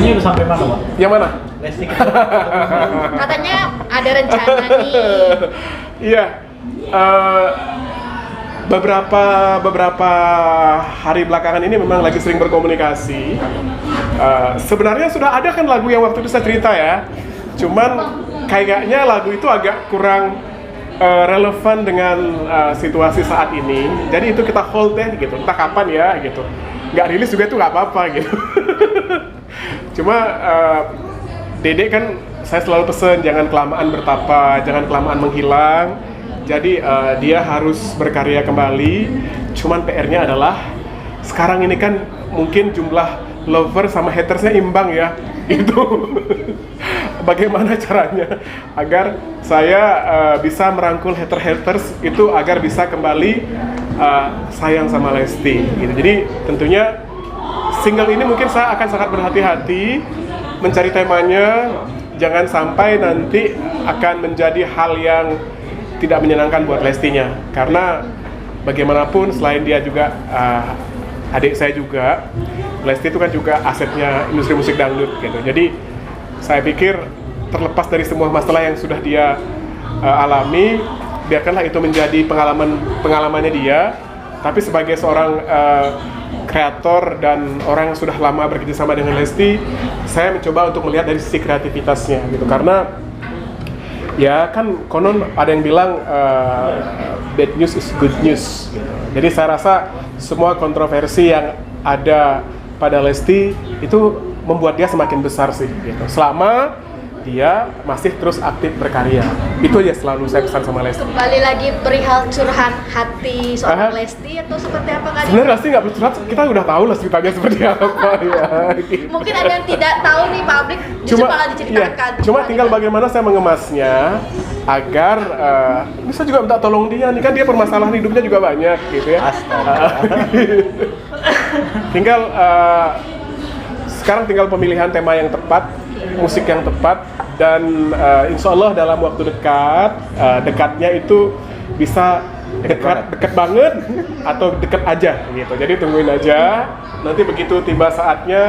Diskusinya udah sampai mana, Pak? Yang mana? Lesti Katanya ada rencana nih. Iya. Beberapa hari belakangan ini memang lagi sering berkomunikasi. Sebenarnya sudah ada kan lagu yang waktu itu saya cerita ya. Cuman kayaknya lagu itu agak kurang relevan dengan situasi saat ini. Jadi itu kita hold deh gitu. Entah kapan ya gitu. Nggak rilis juga itu nggak apa-apa gitu. Cuma Dede kan saya selalu pesen jangan kelamaan bertapa, jangan kelamaan menghilang. Jadi dia harus berkarya kembali. Cuman PR-nya adalah sekarang ini kan mungkin jumlah lover sama hatersnya imbang ya. Itu bagaimana caranya agar saya bisa merangkul haters itu agar bisa kembali sayang sama Lesti gitu. Jadi tentunya single ini mungkin saya akan sangat berhati-hati mencari temanya, jangan sampai nanti akan menjadi hal yang tidak menyenangkan buat Lestinya, karena bagaimanapun selain dia juga adik saya juga, Lesti itu kan juga asetnya industri musik dangdut gitu. Jadi saya pikir terlepas dari semua masalah yang sudah dia alami, biarkanlah itu menjadi pengalamannya dia. Tapi sebagai seorang kreator dan orang yang sudah lama bekerjasama dengan Lesti, saya mencoba untuk melihat dari sisi kreativitasnya gitu, karena ya kan konon ada yang bilang bad news is good news gitu. Jadi saya rasa semua kontroversi yang ada pada Lesti itu membuat dia semakin besar sih gitu. Selama dia masih terus aktif berkarya. Itu aja selalu saya pesan sama Lesti. Kembali lagi perihal curhat hati seorang Lesti atau seperti apa kan? Sebenarnya Lesti nggak perlu curhat, kita udah tahu lah ceritanya seperti apa ya. Mungkin ada yang tidak tahu nih publik, justru bakal diceritakan. Iya, cuma tinggal bagaimana saya mengemasnya agar bisa juga minta tolong dia nih, kan dia permasalahan hidupnya juga banyak gitu ya. Tinggal sekarang tinggal pemilihan tema yang tepat, musik yang tepat, dan insya Allah dalam waktu dekat, dekatnya itu bisa dekat banget atau dekat aja gitu. Jadi tungguin aja, nanti begitu tiba saatnya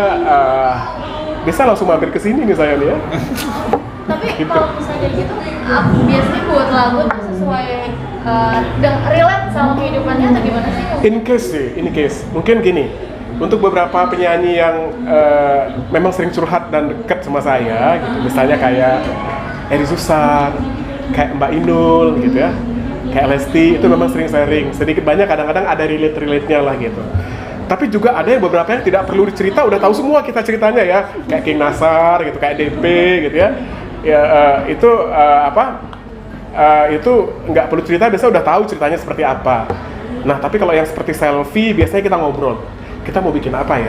bisa langsung mampir ke sini misalnya nih ya. Tapi gitu. Kalau misalnya gitu, biasanya buat lagu tuh sesuai relate sama kehidupannya atau gimana sih? In case, mungkin gini. Untuk beberapa penyanyi yang memang sering curhat dan dekat sama saya, gitu, misalnya kayak Eri Susar, kayak Mbak Inul, gitu ya, kayak Lesti, itu memang sering sharing. Sedikit banyak kadang-kadang ada relate-nya lah gitu. Tapi juga ada yang beberapa yang tidak perlu dicerita, udah tahu semua kita ceritanya ya, kayak King Nasar, gitu, kayak DP, gitu ya. Itu itu nggak perlu cerita, biasanya udah tahu ceritanya seperti apa. Nah, tapi kalau yang seperti Selfie, biasanya kita ngobrol. Kita mau bikin apa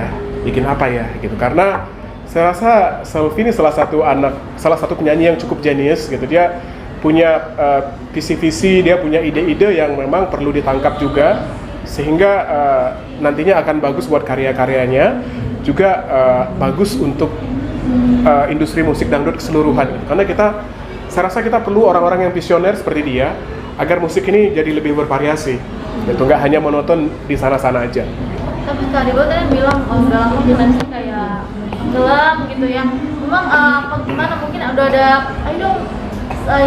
ya gitu, karena saya rasa Selfie ini salah satu penyanyi yang cukup jenius gitu. Dia punya visi-visi, dia punya ide-ide yang memang perlu ditangkap juga, sehingga nantinya akan bagus buat karya-karyanya, juga bagus untuk industri musik dangdut keseluruhan gitu. Karena saya rasa kita perlu orang-orang yang visioner seperti dia agar musik ini jadi lebih bervariasi gitu, nggak hanya monoton di sana-sana aja. Tapi tadi gue tadi bilang udah lama Lesti kayak gelap gitu ya. Memang gimana, mungkin udah ada, ayo dong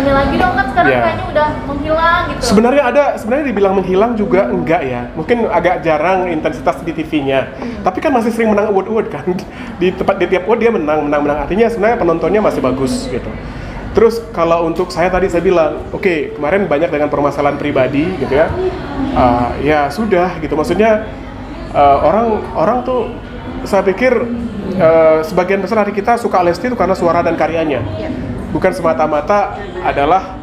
ini lagi dong, kan sekarang kayaknya udah menghilang gitu. Sebenarnya dibilang menghilang juga enggak ya. Mungkin agak jarang intensitas di TV-nya. Tapi kan masih sering menang award kan. Di tiap award dia menang. Artinya sebenarnya penontonnya masih bagus gitu. Terus kalau untuk saya tadi saya bilang, oke, kemarin banyak dengan permasalahan pribadi gitu ya. Ya sudah gitu. Maksudnya orang tuh saya pikir sebagian besar dari kita suka Lesti itu karena suara dan karyanya, bukan semata-mata adalah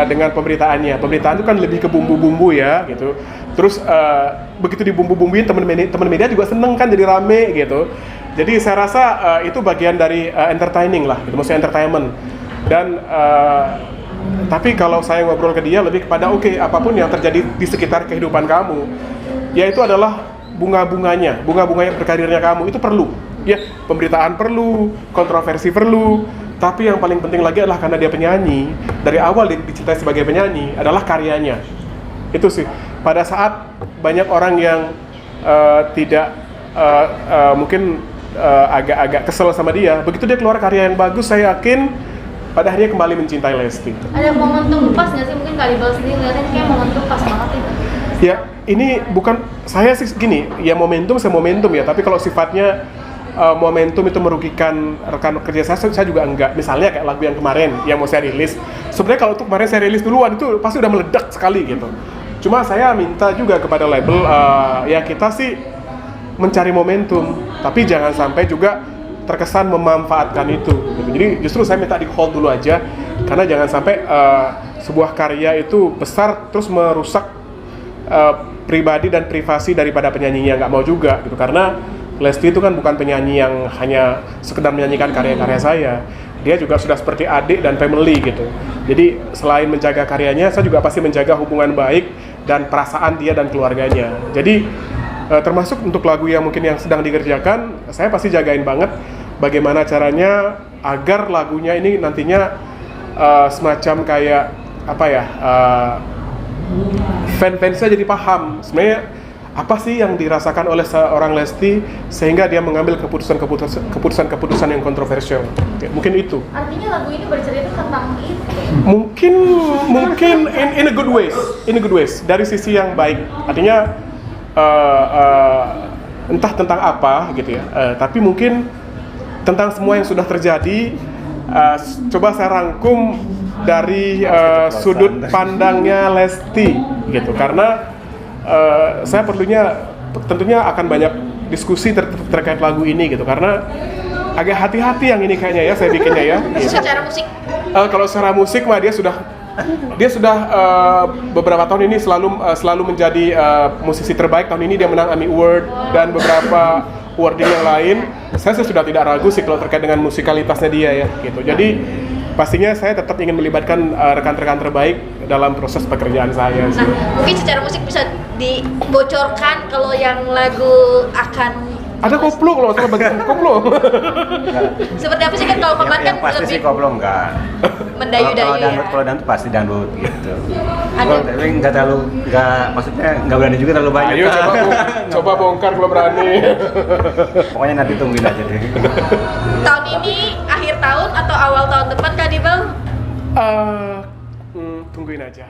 dengan pemberitaannya. Pemberitaan itu kan lebih ke bumbu-bumbu ya gitu. Terus begitu dibumbu-bumbuin teman media juga seneng kan, jadi rame gitu. Jadi saya rasa itu bagian dari entertaining lah, gitu, maksudnya entertainment. Dan tapi kalau saya ngobrol ke dia lebih kepada apapun yang terjadi di sekitar kehidupan kamu, yaitu adalah bunga-bunganya berkarirnya kamu itu perlu ya, pemberitaan perlu, kontroversi perlu, tapi yang paling penting lagi adalah karena dia penyanyi, dari awal dicintai sebagai penyanyi adalah karyanya. Itu sih, pada saat banyak orang yang tidak mungkin agak-agak kesel sama dia. Begitu dia keluar karya yang bagus, saya yakin pada akhirnya kembali mencintai Lesti. Ada momentum pas nggak sih, mungkin Kak Dibal sendiri ngeliatin kayak momentum pas banget itu? Ya, ini bukan saya sih gini, ya momentum ya, tapi kalau sifatnya momentum itu merugikan rekan kerja saya juga enggak. Misalnya kayak lagu yang kemarin yang mau saya rilis, sebenarnya kalau untuk kemarin saya rilis duluan itu pasti udah meledak sekali gitu. Cuma saya minta juga kepada label, ya kita sih mencari momentum, tapi jangan sampai juga terkesan memanfaatkan itu gitu. Jadi justru saya minta di hold dulu aja, karena jangan sampai sebuah karya itu besar terus merusak pribadi dan privasi daripada penyanyinya, nggak mau juga gitu. Karena Lesti itu kan bukan penyanyi yang hanya sekedar menyanyikan karya-karya saya, dia juga sudah seperti adik dan family gitu. Jadi selain menjaga karyanya, saya juga pasti menjaga hubungan baik dan perasaan dia dan keluarganya. Jadi termasuk untuk lagu yang mungkin yang sedang dikerjakan, saya pasti jagain banget bagaimana caranya agar lagunya ini nantinya semacam kayak apa ya, fans-fansnya jadi paham sebenarnya apa sih yang dirasakan oleh seorang Lesti sehingga dia mengambil keputusan yang kontroversial. Oke, mungkin itu. Artinya lagu ini bercerita tentang itu? Mungkin in a good ways, dari sisi yang baik. Artinya entah tentang apa gitu ya, tapi mungkin tentang semua yang sudah terjadi. Coba saya rangkum dari sudut pandangnya Lesti gitu, karena saya tentunya akan banyak diskusi terkait lagu ini gitu, karena agak hati-hati yang ini kayaknya ya saya bikinnya ya. Secara musik? Kalau secara musik mah dia sudah beberapa tahun ini selalu menjadi musisi terbaik. Tahun ini dia menang AMI Award dan beberapa awarding yang lain. Saya sudah tidak ragu sih kalau terkait dengan musikalitasnya dia ya gitu. Jadi pastinya saya tetap ingin melibatkan rekan-rekan terbaik dalam proses pekerjaan saya. Nah, mungkin secara musik bisa dibocorkan kalau yang lagu akan ada koplo kalau salah bagian koplo. seperti apa sih kan kalau kemarin kan yang pasti lebih sih koplo enggak. mendayu-dayu ya. Kalau dangdut pasti dangdut gitu. Ada. Tapi maksudnya nggak berani juga terlalu banyak. Ayo coba bongkar kalau berani. Pokoknya nanti tungguin aja deh. Tahun ini akhir tahun atau awal tahun depan Kak Dibal? Tungguin aja.